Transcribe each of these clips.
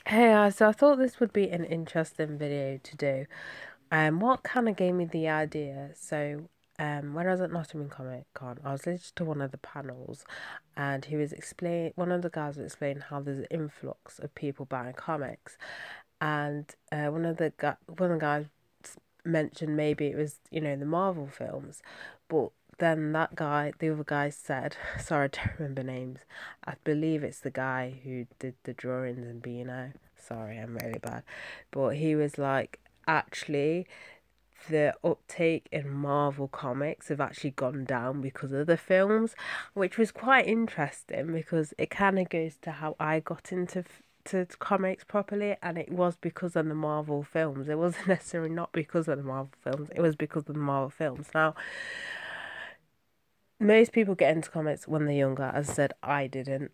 Hey, so I thought this would be an interesting video to do. What kind of gave me the idea? When I was at Nottingham Comic Con, I was listening to one of the panels, and one of the guys was explaining how there's an influx of people buying comics, and one of the guys mentioned maybe it was the Marvel films, but then the other guy said, sorry, I don't remember names. I believe it's the guy who did the drawings in B&O. Sorry, I'm really bad. But he was like, actually, the uptake in Marvel comics have actually gone down because of the films, which was quite interesting because it kind of goes to how I got into to comics properly, and it was because of the Marvel films. It wasn't necessarily not because of the Marvel films, it was because of the Marvel films. Now, most people get into comics when they're younger. As I said, I didn't.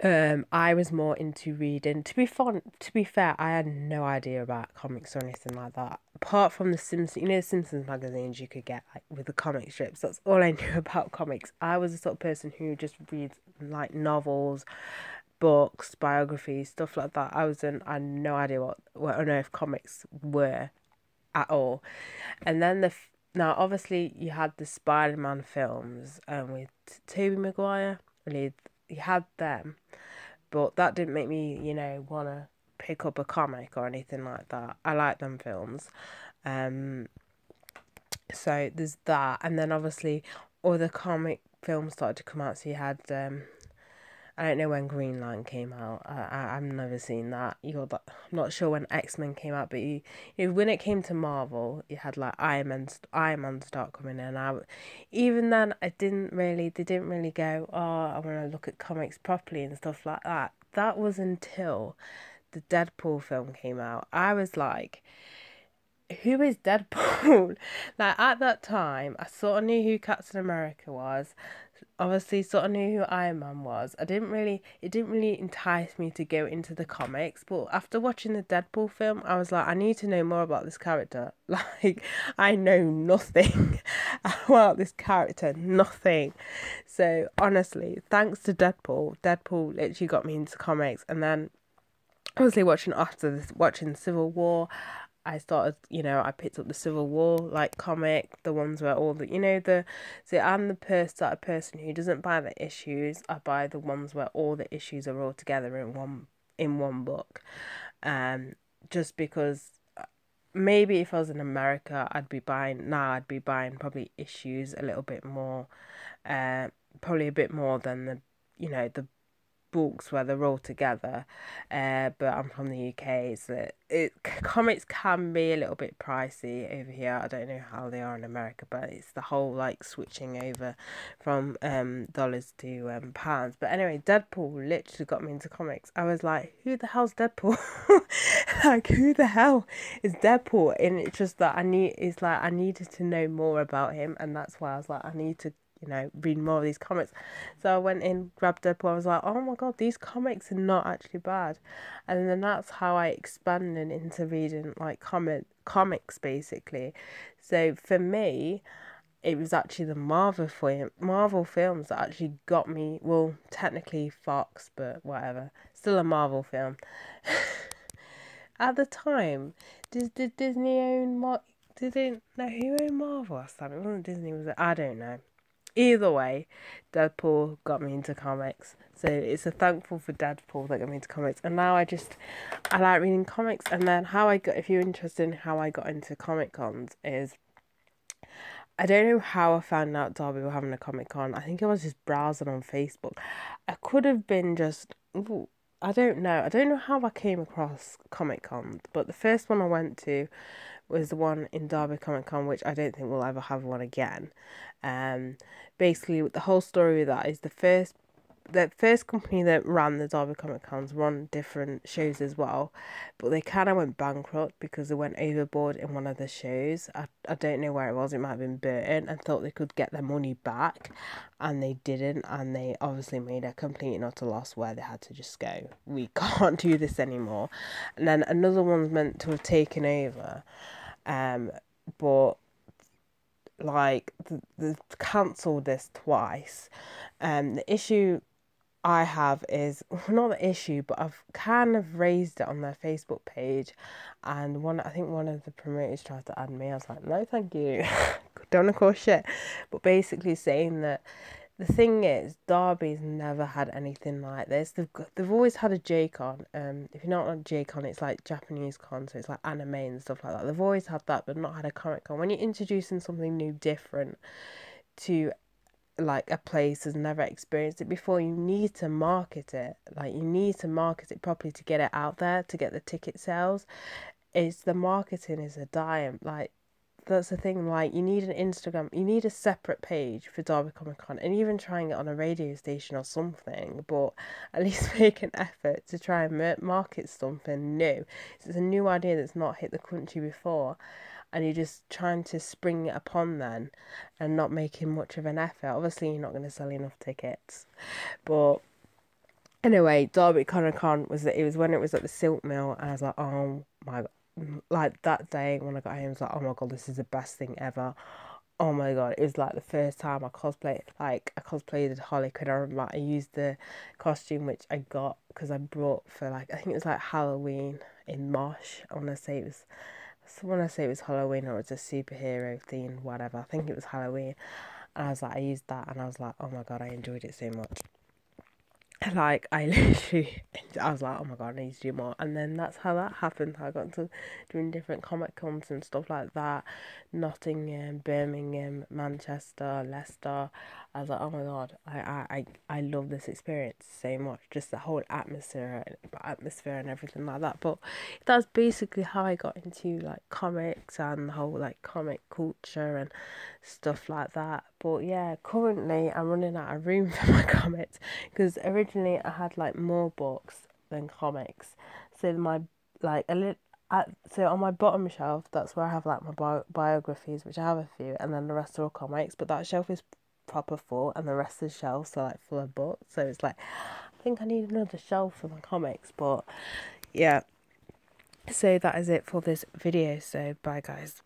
I was more into reading. To be fair, I had no idea about comics or anything like that. Apart from the Simpsons, the Simpsons magazines you could get like with the comic strips. That's all I knew about comics. I was the sort of person who just reads like novels, books, biographies, stuff like that. I had no idea what on earth comics were at all. And then now obviously you had the Spider-Man films with Tobey Maguire. Really, you had them, but that didn't make me, want to pick up a comic or anything like that. I like them films. Um, so there's that, and then obviously other comic films started to come out. So you had I don't know when Green Line came out. I've never seen that. I'm not sure when X-Men came out, but when it came to Marvel, you had like Iron Man start coming in. Even then, they didn't really go, oh, I want to look at comics properly and stuff like that. That was until the Deadpool film came out. I was like, who is Deadpool? Like at that time, I sort of knew who Captain America was. Obviously, sort of knew who Iron Man was. It didn't really entice me to go into the comics. But after watching the Deadpool film, I was like, I need to know more about this character. Like, I know nothing about this character, nothing. So honestly, thanks to Deadpool literally got me into comics, and then obviously watching Civil War, I started, I picked up the Civil War like comic, the ones where all the, so I'm the person who doesn't buy the issues. I buy the ones where all the issues are all together in one book. Um, just because maybe if I was in America, I'd be buying probably issues a little bit more, probably a bit more than the books where they're all together. But I'm from the UK, so comics can be a little bit pricey over here. I don't know how they are in America, but it's the whole like switching over from dollars to pounds. But anyway, Deadpool literally got me into comics. I was like, who the hell's Deadpool? Like, who the hell is Deadpool? And it's just that I needed to know more about him, and that's why I was like, I need to read more of these comics. So I went in, grabbed Deadpool. I was like, oh my god, these comics are not actually bad. And then that's how I expanded into reading like comics basically. So for me, it was actually the Marvel films that actually got me. Well, technically Fox, but whatever, still a Marvel film. At the time, did Disney own Did they know who owned Marvel last time? It wasn't Disney, was it? I don't know. Either way, Deadpool got me into comics. So it's a thankful for Deadpool that got me into comics. And now I like reading comics. And then if you're interested in how I got into Comic Cons, is I don't know how I found out Derby were having a Comic Con. I think I was just browsing on Facebook. I could have been just, ooh, I don't know. I don't know how I came across Comic Cons, but the first one I went to was the one in Derby Comic Con, which I don't think we'll ever have one again. Um, Basically, the whole story of that is the first company that ran the Derby Comic Cons run different shows as well, but they kind of went bankrupt because they went overboard in one of the shows. I don't know where it was. It might have been Burton, and thought they could get their money back, and they didn't. And they obviously made a complete and utter loss where they had to just go, we can't do this anymore. And then another one's meant to have taken over, but like they've cancelled this twice. The issue I have is not the issue, but I've kind of raised it on their Facebook page, and I think one of the promoters tried to add me. I was like, no, thank you, don't want to cause shit. But basically saying that the thing is, Derby's never had anything like this. They've always had a J-Con. If you're not on J-Con, it's like Japanese con, so it's like anime and stuff like that. They've always had that, but not had a Comic Con. When you're introducing something new, different to like a place has never experienced it before, you need to market it. Like, you need to market it properly to get it out there, to get the ticket sales. It's the marketing is a dime. Like, that's the thing. Like, you need an Instagram, you need a separate page for Derby Comic Con, and even trying it on a radio station or something, but at least make an effort to try and market something new. It's a new idea that's not hit the country before, and you're just trying to spring it upon then and not making much of an effort. Obviously, you're not going to sell enough tickets. But anyway, Derby Comic Con was when it was at the Silk Mill, and I was like, oh my god. Like, that day when I got home, I was like, oh my god, this is the best thing ever. Oh my god, it was like the first time I cosplayed Harley Quinn. I remember I used the costume which I got because I brought for, like, I think it was like Halloween in Mosh. I want to say it was Halloween, or it's a superhero theme, whatever. I think it was Halloween. And I was like, I used that, and I was like, oh my god, I enjoyed it so much. Like, I was like, oh my god, I need to do more. And then that's how that happened. I got into doing different Comic Cons and stuff like that. Nottingham, Birmingham, Manchester, Leicester. I was like, oh my god, I love this experience so much. Just the whole atmosphere and everything like that. But that's basically how I got into, like, comics and the whole, like, comic culture and stuff like that. But yeah, currently I'm running out of room for my comics, because originally I had, like, more books than comics. So my, like, so on my bottom shelf, that's where I have, like, my biographies, which I have a few, and then the rest are all comics. But that shelf is proper full, and the rest of the shelves are, like, full of books. So it's like, I think I need another shelf for my comics. But yeah, so that is it for this video. So bye, guys.